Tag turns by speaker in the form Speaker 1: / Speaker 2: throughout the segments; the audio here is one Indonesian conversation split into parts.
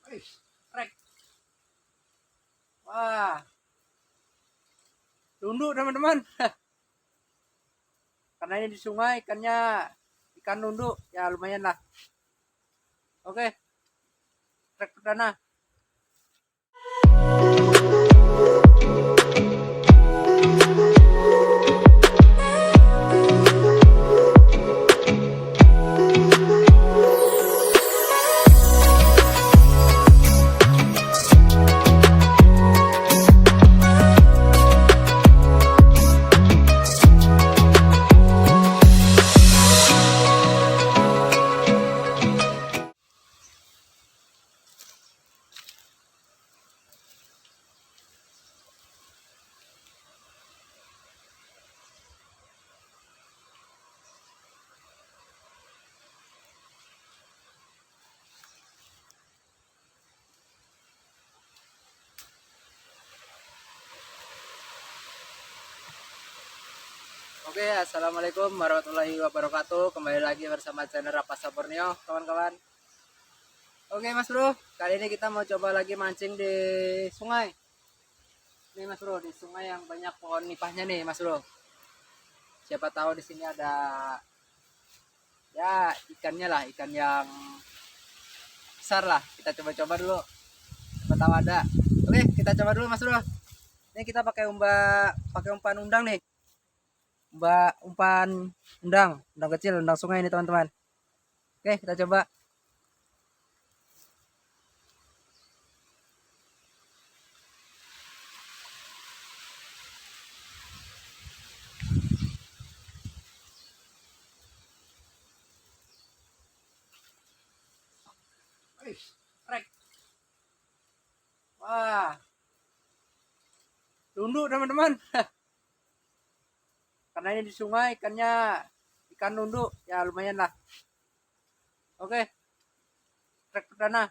Speaker 1: Wih, rek. Wah, tunduk teman-teman. Karena ini di sungai ikannya ikan nunduk ya lumayan lah. Oke, trek perdana. Oke, assalamualaikum warahmatullahi wabarakatuh. Kembali lagi bersama channel Rapasa Borneo, kawan-kawan. Oke, Mas Bro, kali ini kita mau coba lagi mancing di sungai. Nih, Mas Bro, di sungai yang banyak pohon nipahnya nih, Mas Bro. Siapa tahu di sini ada ya ikannya lah, ikan yang besar lah. Kita coba-coba dulu. Siapa tahu ada. Oke, kita coba dulu, Mas Bro. Ini kita pakai umpan undang nih. Umpan undang kecil, undang sungai ini teman-teman. Oke, kita coba. Rek. Wah, tunduk teman-teman. Karena ini di sungai ikannya ikan nunduk ya lumayan lah. Oke, trek perdana.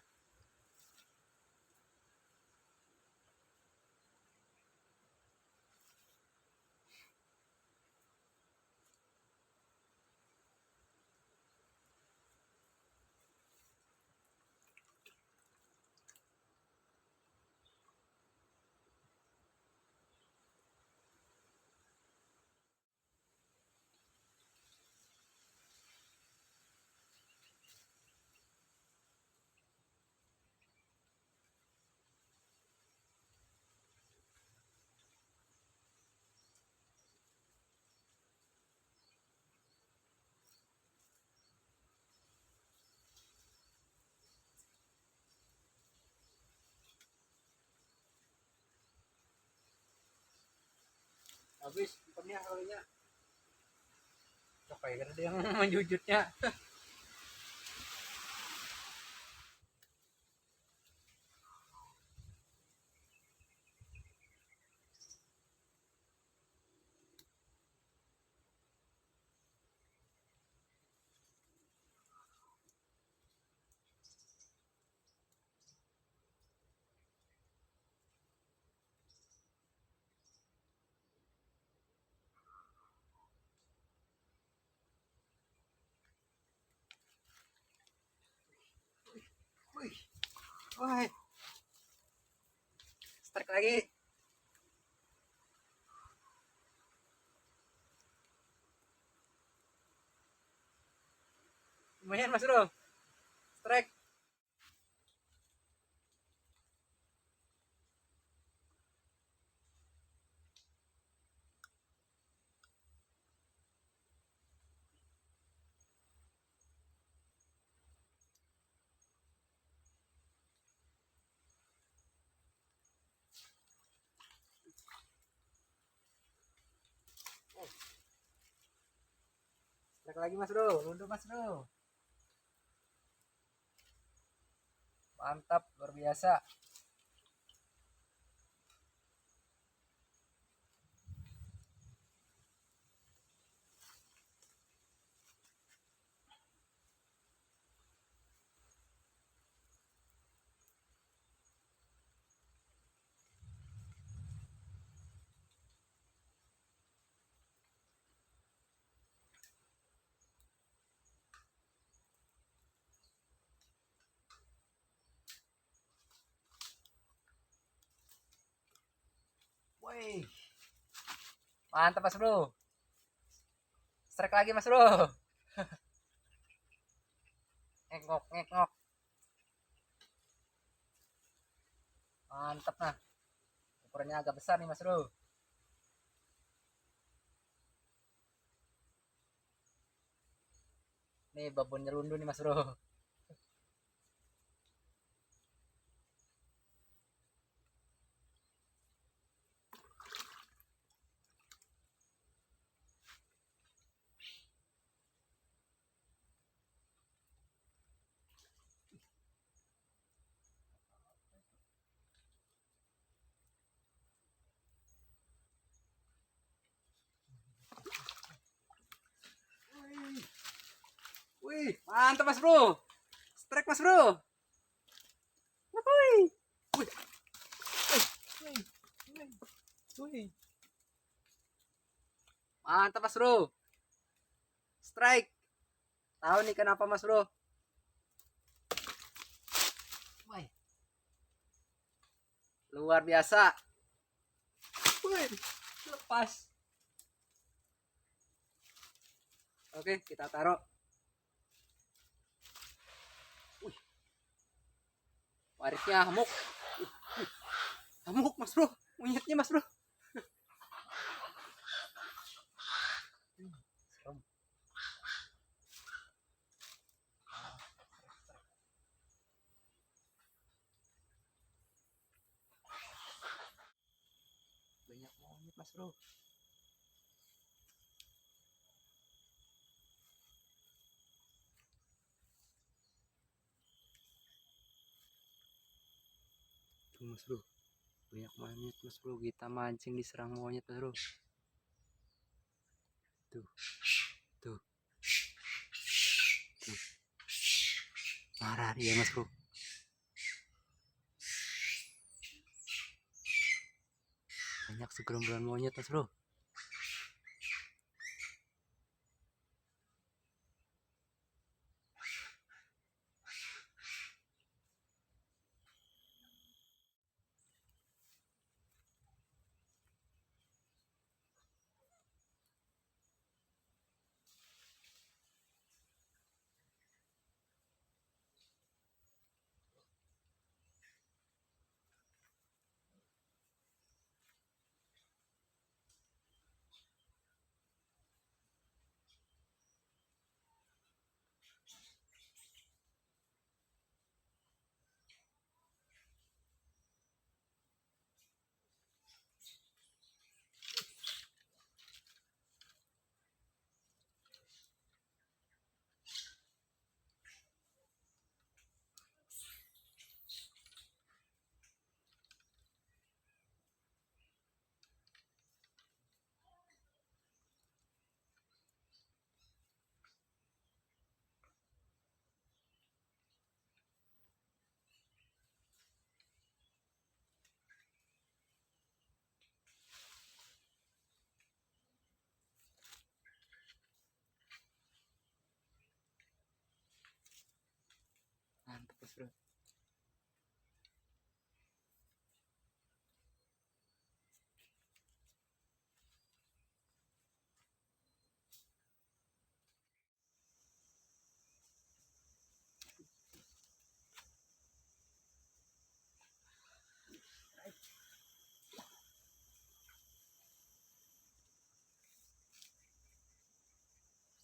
Speaker 1: Habis ikannya kalinya. Apa ya, ada yang menjujutnya. Wih, wah, strike lagi. Lumayan Mas Bro, strike. Strike lagi Mas Bro, nunduk Mas Bro. Mantap, luar biasa. Wih, mantap mas bro. Strike lagi mas bro. Ngekok ngekok. Mantap nah. Ukurannya agak besar nih mas bro. Nih babon nyerundu nih mas bro. Wih, mantap mas bro. Strike mas bro. Wih, wih, wih, wih, wih. Mantap mas bro. Strike. Tahu nih kenapa mas bro? Wih, luar biasa. Wih, lepas. Oke, kita taruh. Wih, warisnya hamuk. Hamuk mas bro. Monyetnya mas bro. Banyak monyet mas bro. Tuh mas bro. Banyak monyet mas bro. Kita mancing diserang monyet mas bro. Tuh. Tuh. Tuh. Marah dia mas bro. Banyak segerombolan monyet mas bro. Mantap mas bro.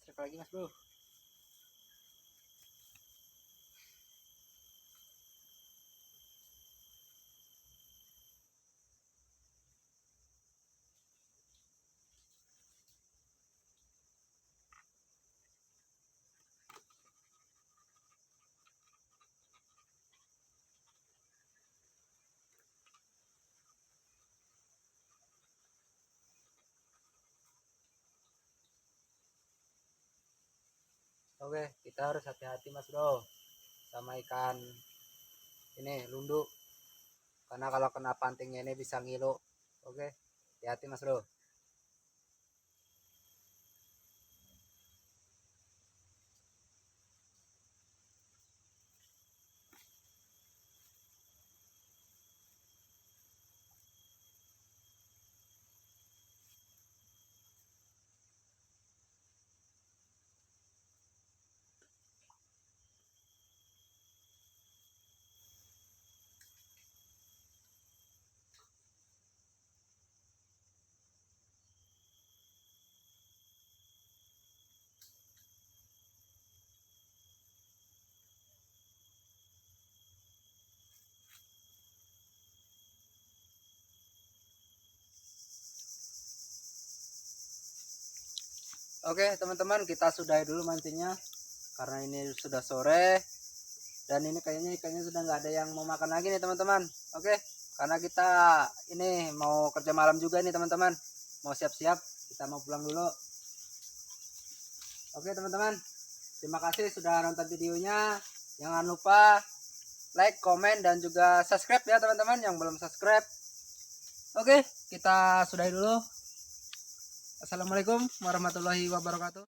Speaker 1: Strike lagi mas bro. Oke, kita harus hati-hati mas bro sama ikan ini lundu, karena kalau kena pantingnya ini bisa ngilu. Oke, hati-hati mas bro. Oke teman-teman, kita sudahi dulu mancingnya karena ini sudah sore dan ini kayaknya ikannya sudah nggak ada yang mau makan lagi nih teman-teman. Oke, karena kita ini mau kerja malam juga nih teman-teman, mau siap-siap, kita mau pulang dulu. Oke teman-teman, terima kasih sudah nonton videonya. Jangan lupa like, komen, dan juga subscribe ya teman-teman yang belum subscribe. Oke, kita sudahi dulu. Assalamualaikum warahmatullahi wabarakatuh.